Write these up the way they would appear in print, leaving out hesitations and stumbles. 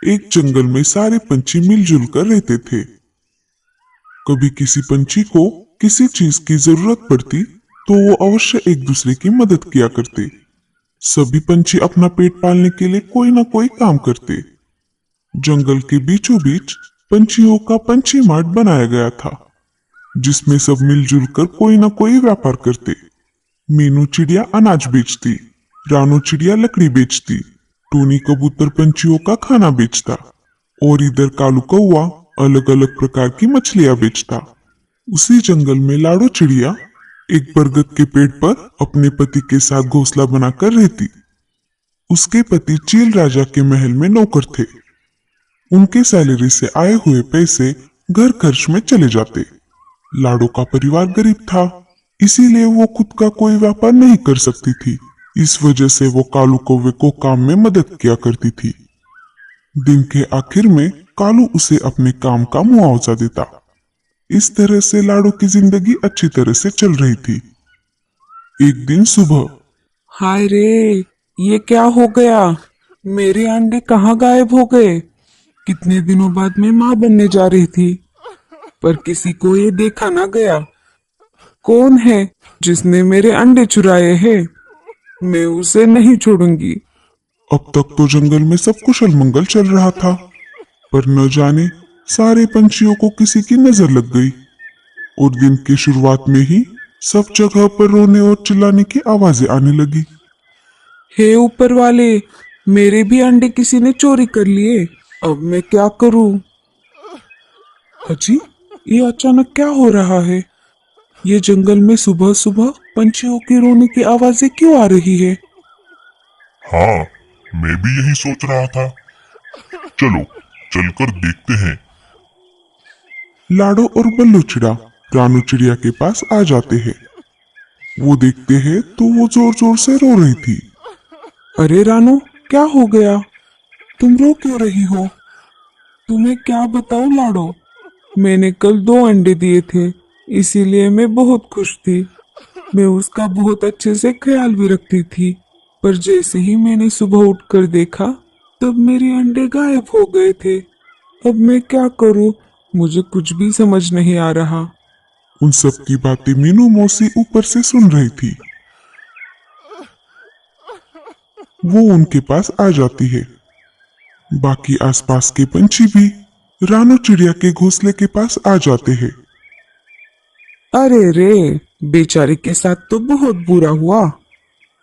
एक जंगल में सारे पंछी मिलजुल कर रहते थे। कभी किसी पंछी को किसी चीज की जरूरत पड़ती तो वो अवश्य एक दूसरे की मदद किया करते। सभी पंछी अपना पेट पालने के लिए कोई ना कोई काम करते। जंगल के बीचों बीच पंछियों का पंछी मार्ट बनाया गया था, जिसमें सब मिलजुल कर कोई ना कोई व्यापार करते। मीनू चिड़िया अनाज बेचती, रानू चिड़िया लकड़ी बेचती, टूनी कबूतर पंछियों का खाना बेचता और इधर कालू कौवा अलग अलग प्रकार की मछलियां बेचता। उसी जंगल में लाडो चिड़िया एक बरगद के पेड़ पर अपने पति के साथ घोंसला बनाकर रहती। उसके पति चील राजा के महल में नौकर थे। उनके सैलरी से आए हुए पैसे घर खर्च में चले जाते। लाडो का परिवार गरीब था, इसीलिए वो खुद का कोई व्यापार नहीं कर सकती थी। इस वजह से वो कालू कौवे को काम में मदद किया करती थी। दिन के आखिर में कालू उसे अपने काम का मुआवजा देता। इस तरह से लाडो की जिंदगी अच्छी तरह से चल रही थी। एक दिन सुबह, हाय रे, ये क्या हो गया? मेरे अंडे कहाँ गायब हो गए? कितने दिनों बाद मैं माँ बनने जा रही थी, पर किसी को ये देखा ना गया। कौन है जिसने मेरे अंडे चुराए हैं? मैं उसे नहीं छोड़ूंगी। अब तक तो जंगल में सब कुशल मंगल चल रहा था, पर न जाने सारे पंछियों को किसी की नजर लग गई और दिन की शुरुआत में ही सब जगह पर रोने और चिल्लाने की आवाजें आने लगी। हे ऊपर वाले, मेरे भी अंडे किसी ने चोरी कर लिए। अब मैं क्या करूं? अजी, ये अचानक क्या हो रहा है? ये जंगल में सुबह सुबह पंछियों की रोने की आवाजें क्यों आ रही है? हाँ, मैं भी यही सोच रहा था। चलो चलकर देखते हैं। लाडो और बल्लू चिड़ा रानू चिड़िया के पास आ जाते हैं। वो देखते हैं तो वो जोर जोर से रो रही थी। अरे रानू, क्या हो गया? तुम रो क्यों रही हो? तुम्हें क्या बताऊं लाडो, मैंने कल 2 अंडे दिए थे, इसीलिए मैं बहुत खुश थी। मैं उसका बहुत अच्छे से ख्याल भी रखती थी, पर जैसे ही मैंने सुबह उठकर देखा तब मेरे अंडे गायब हो गए थे। अब मैं क्या करूं? मुझे कुछ भी समझ नहीं आ रहा। उन सब की बातें मीनू मौसी ऊपर से सुन रही थी। वो उनके पास आ जाती है। बाकी आसपास के पंछी भी रानू चिड़िया के घोंसले के पास आ जाते हैं। अरे रे, बेचारे के साथ तो बहुत बुरा हुआ।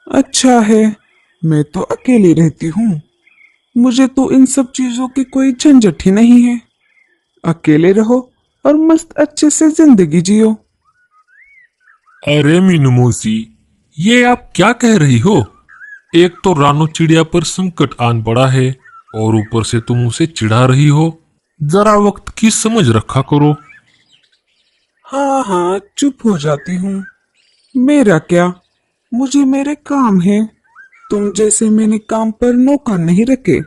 अच्छा है, मैं तो अकेली रहती हूँ। मुझे तो इन सब चीजों की कोई झंझट ही नहीं है। अकेले रहो और मस्त अच्छे से जिंदगी जियो। अरे मीनू मौसी, ये आप क्या कह रही हो? एक तो रानू चिड़िया पर संकट आन पड़ा है और ऊपर से तुम उसे चिढ़ा रही हो। जरा वक्त की समझ रखा करो। हाँ हाँ, चुप हो जाती हूँ। मेरा क्या, मुझे मेरे काम है। तुम जैसे मैंने काम पर नौकर नहीं रखे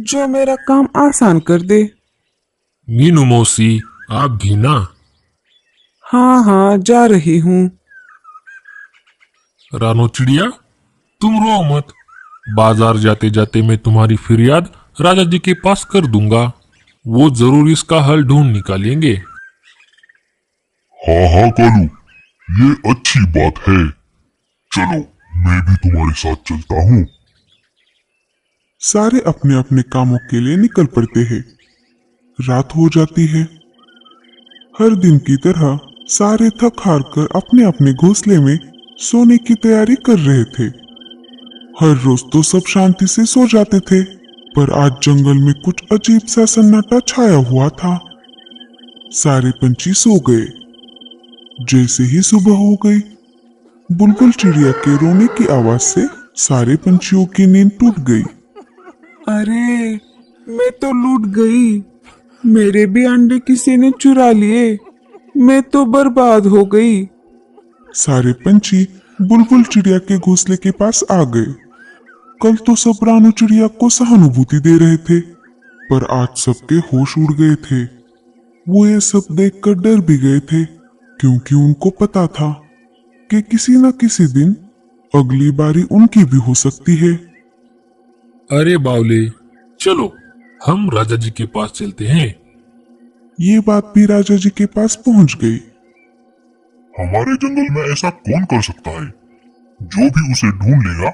जो मेरा काम आसान कर दे। मीनू मौसी, आप भी ना। हाँ हाँ, जा रही हूँ। रानू चिड़िया, तुम रो मत। बाजार जाते जाते मैं तुम्हारी फरियाद राजा जी के पास कर दूंगा। वो जरूर इसका हल ढूंढ निकालेंगे। हाँ हाँ कालू, ये अच्छी बात है। चलो मैं भी तुम्हारे साथ चलता हूँ। सारे अपने अपने कामों के लिए निकल पड़ते हैं। रात हो जाती है। हर दिन की तरह सारे थक हार कर अपने अपने घोंसले में सोने की तैयारी कर रहे थे। हर रोज तो सब शांति से सो जाते थे, पर आज जंगल में कुछ अजीब सा सन्नाटा छाया हुआ था। सारे पंछी सो गए। जैसे ही सुबह हो गई, बुलबुल चिड़िया के रोने की आवाज से सारे पंछियों की नींद टूट गई। अरे, मैं तो लूट गई। मेरे भी अंडे किसी ने चुरा लिए। मैं तो बर्बाद हो गई। सारे पंछी बुलबुल चिड़िया के घोंसले के पास आ गए। कल तो सब रानू चिड़िया को सहानुभूति दे रहे थे, पर आज सबके होश उड़ गए थे। वो ये सब देखकर डर भी गए थे, क्योंकि उनको पता था कि किसी न किसी दिन अगली बारी उनकी भी हो सकती है। अरे बावले, चलो हम राजा जी के पास चलते हैं। ये बात भी राजा जी के पास पहुंच गई। हमारे जंगल में ऐसा कौन कर सकता है? जो भी उसे ढूंढ लेगा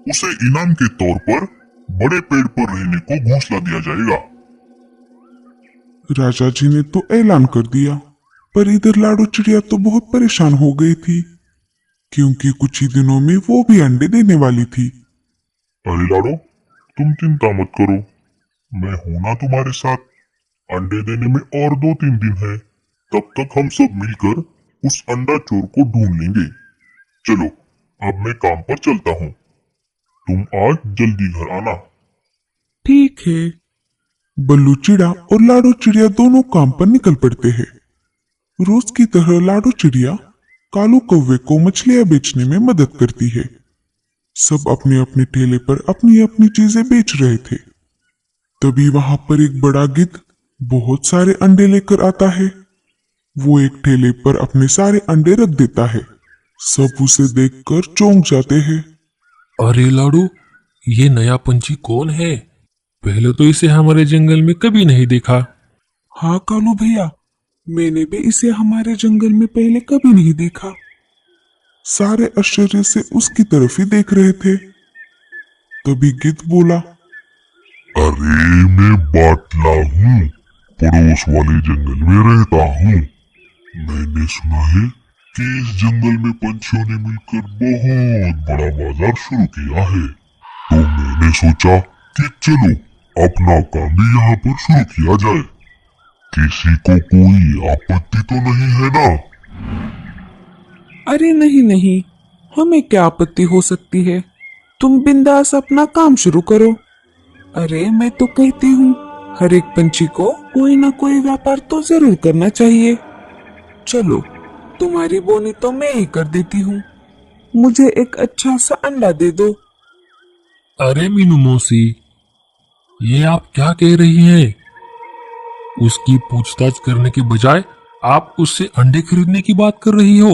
उसे इनाम के तौर पर बड़े पेड़ पर रहने को घोंसला दिया जाएगा। राजा जी ने तो ऐलान कर दिया, पर इधर लाडो चिड़िया तो बहुत परेशान हो गई थी, क्योंकि कुछ ही दिनों में वो भी अंडे देने वाली थी। अरे लाडो, तुम चिंता मत करो, मैं हूं ना तुम्हारे साथ। अंडे देने में और 2-3 दिन है, तब तक हम सब मिलकर उस अंडा चोर को ढूंढ लेंगे। चलो, अब मैं काम पर चलता हूँ। तुम आज जल्दी घर आना। ठीक है। बल्लू चिड़िया और लाडो चिड़िया दोनों काम पर निकल पड़ते हैं। रोज की तरह लाडो चिड़िया कालू कौवे को मछलियां बेचने में मदद करती है। सब अपने अपने ठेले पर अपनी अपनी चीजें बेच रहे थे। तभी वहां पर एक बड़ा गिद्ध बहुत सारे अंडे लेकर आता है। वो एक ठेले पर अपने सारे अंडे रख देता है। सब उसे देखकर चौंक जाते हैं। अरे लाडू, ये नया पंछी कौन है? पहले तो इसे हमारे जंगल में कभी नहीं देखा। हाँ कालू भैया, मैंने भी इसे हमारे जंगल में पहले कभी नहीं देखा। सारे आश्चर्य से उसकी तरफ ही देख रहे थे। तभी गिद्ध बोला, अरे मैं बाटला हूँ, पड़ोस वाले जंगल में रहता हूँ। मैंने सुना है कि इस जंगल में पंछियों ने मिलकर बहुत बड़ा बाजार शुरू किया है, तो मैंने सोचा कि चलो अपना काम भी यहाँ पर शुरू किया जाए। किसी को कोई आपत्ति तो नहीं है ना? अरे नहीं नहीं, हमें क्या आपत्ति हो सकती है। तुम बिंदास अपना काम शुरू करो। अरे मैं तो कहती हूँ, हर एक पंछी को कोई ना कोई व्यापार तो जरूर करना चाहिए। चलो, तुम्हारी बोनी तो मैं ही कर देती हूँ। मुझे एक अच्छा सा अंडा दे दो। अरे मीनू मौसी, ये आप क्या कह रही हैं? उसकी पूछताछ करने के बजाय आप उससे अंडे खरीदने की बात कर रही हो।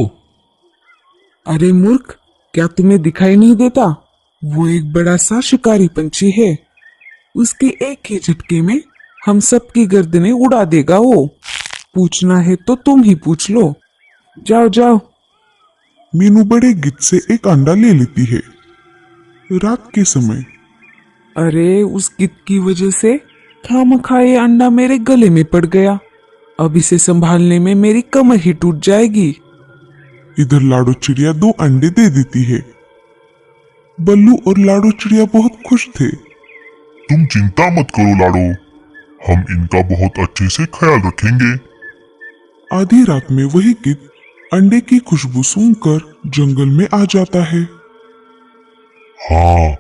अरे मूर्ख, क्या तुम्हें दिखाई नहीं देता? वो एक बड़ा सा शिकारी पंछी है। उसके एक ही झटके में हम सबकी गर्दनें उड़ा देगा वो। पूछना है तो तुम ही पूछ लो। जाओ जाओ। मीनू बड़े गिद्ध से एक अंडा ले लेती है। रात के समय अरे उस गिद्ध की वजह से खामखा ये अंडा मेरे गले में पड़ गया। अब इसे संभालने में मेरी कमर ही टूट जाएगी। इधर लाडो चिड़िया 2 अंडे दे देती है। बल्लू और लाडो चिड़िया बहुत खुश थे। तुम चिंता मत करो लाडो, हम इनका बहुत अच्छे से ख्याल रखेंगे। आधी रात में वही गिद्ध अंडे की खुशबू सूंघकर जंगल में आ जाता है। हाँ,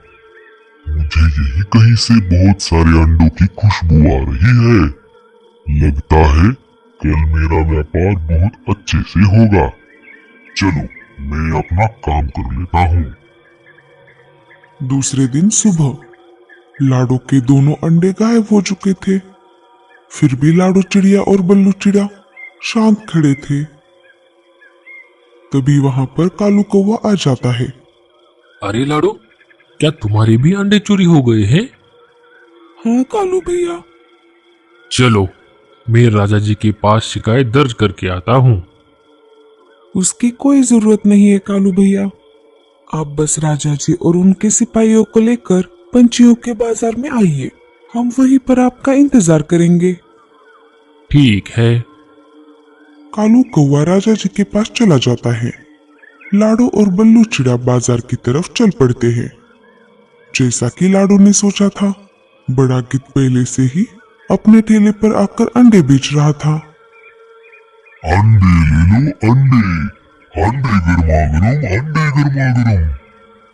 मुझे यही कहीं से बहुत सारे अंडों की खुशबू आ रही है। लगता है कल मेरा व्यापार बहुत अच्छे से होगा। चलो, मैं अपना काम कर लेता हूँ। दूसरे दिन सुबह लाडो के दोनों अंडे गायब हो चुके थे। फिर भी लाडो चिड़िया और बल्लू चिड़िया शांत खड़े थे। तभी वहां पर कालू कौवा आ जाता है। अरे लाडू, क्या तुम्हारे भी अंडे चोरी हो गए हैं? हाँ कालू भैया। चलो, मैं राजा जी के पास शिकायत दर्ज करके आता हूँ। उसकी कोई जरूरत नहीं है कालू भैया। आप बस राजा जी और उनके सिपाहियों को लेकर पंछियों के बाजार में आइए। हम वहीं पर आपका इंतजार करेंगे। ठीक है। कालू कौवा राजा जी के पास चला जाता है। लाडो और बल्लू चिड़ा बाजार की तरफ चल पड़ते हैं। जैसा कि लाडो ने सोचा था, बड़ा गिद्ध पहले से ही अपने ठेले पर आकर अंडे बेच रहा था। अंडे ले लो अंडे, अंडे गर्मा गरम, अंडे गर्मा गरम,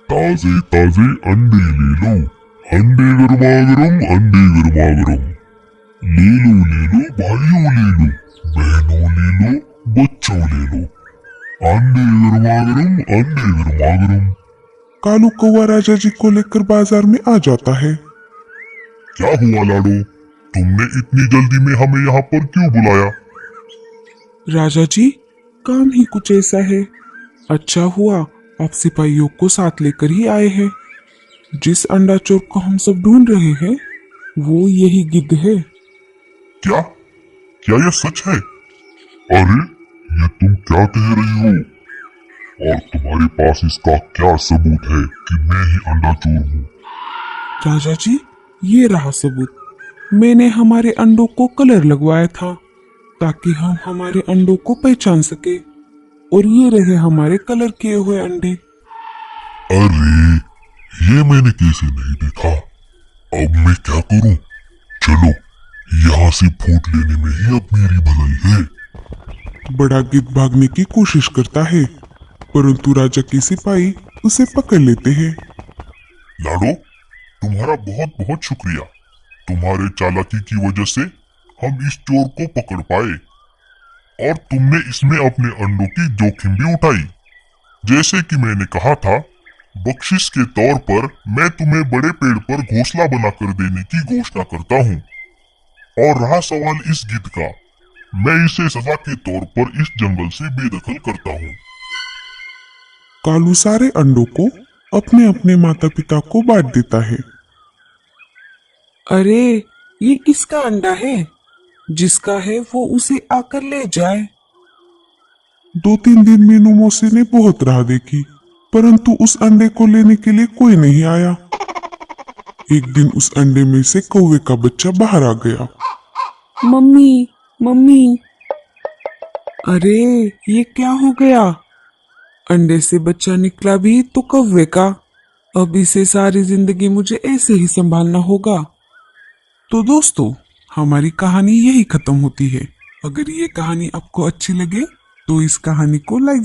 ताजे ताजे अंडे ले लो, अंडे गर्मा गरम, अंडे गर्मा गरम। ले लो भाइयों ले लो, बहनों ले लो, बच्चों ले लो, अंडे गर्मा गरम, अंडे गर्मा गरम। कालू कौवा राजा जी को लेकर बाजार में आ जाता है। क्या हुआ लाडो, तुमने इतनी जल्दी में हमें यहाँ पर क्यों बुलाया? राजा जी, काम ही कुछ ऐसा है। अच्छा हुआ आप सिपाहियों को साथ लेकर ही आए हैं। जिस अंडा चोर को हम सब ढूंढ रहे हैं, वो यही गिद्ध है। क्या क्या यह सच है? अरे ये तुम क्या कह रही हो? और तुम्हारे पास इसका क्या सबूत है कि मैं ही अंडा चोर हूँ? राजा जी, ये रहा सबूत। मैंने हमारे अंडों को कलर लगवाया था ताकि हम हमारे अंडों को पहचान सके, और ये रहे हमारे कलर किए हुए अंडे। अरे ये मैंने कैसे नहीं देखा। अब मैं क्या करूं? चलो यहाँ से फूट लेने में ही अब मेरी भलाई है। बड़ा गिद्ध भागने की कोशिश करता है, परंतु राजा के सिपाही उसे पकड़ लेते हैं। लाडो, तुम्हारा बहुत बहुत शुक्रिया। तुम्हारे चालाकी की वजह से हम इस चोर को पकड़ पाए, और तुमने इसमें अपने अंडों की जोखिम भी उठाई। जैसे कि मैंने कहा था, बख्शिश के तौर पर मैं तुम्हें बड़े पेड़ पर घोंसला बनाकर देने की घोषणा करता हूँ। और रहा सवाल इस गिद्ध का, मैं इसे सजा के तौर पर इस जंगल से बेदखल करता हूँ। कालू सारे अंडों को अपने अपने माता पिता को बांट देता है। अरे, ये किसका अंडा है? जिसका है वो उसे आकर ले जाए। 2-3 दिन मीनू मौसी ने बहुत राह देखी, परंतु उस अंडे को लेने के लिए कोई नहीं आया। एक दिन उस अंडे में से कौवे का बच्चा बाहर आ गया। Mummy, mummy. अरे, ये क्या हो गया? अंडे से बच्चा निकला भी तो कौवे का। अब इसे सारी जिंदगी मुझे ऐसे ही संभालना होगा। तो दोस्तों, हमारी कहानी यही खत्म होती है। अगर ये कहानी आपको अच्छी लगे तो इस कहानी को लाइक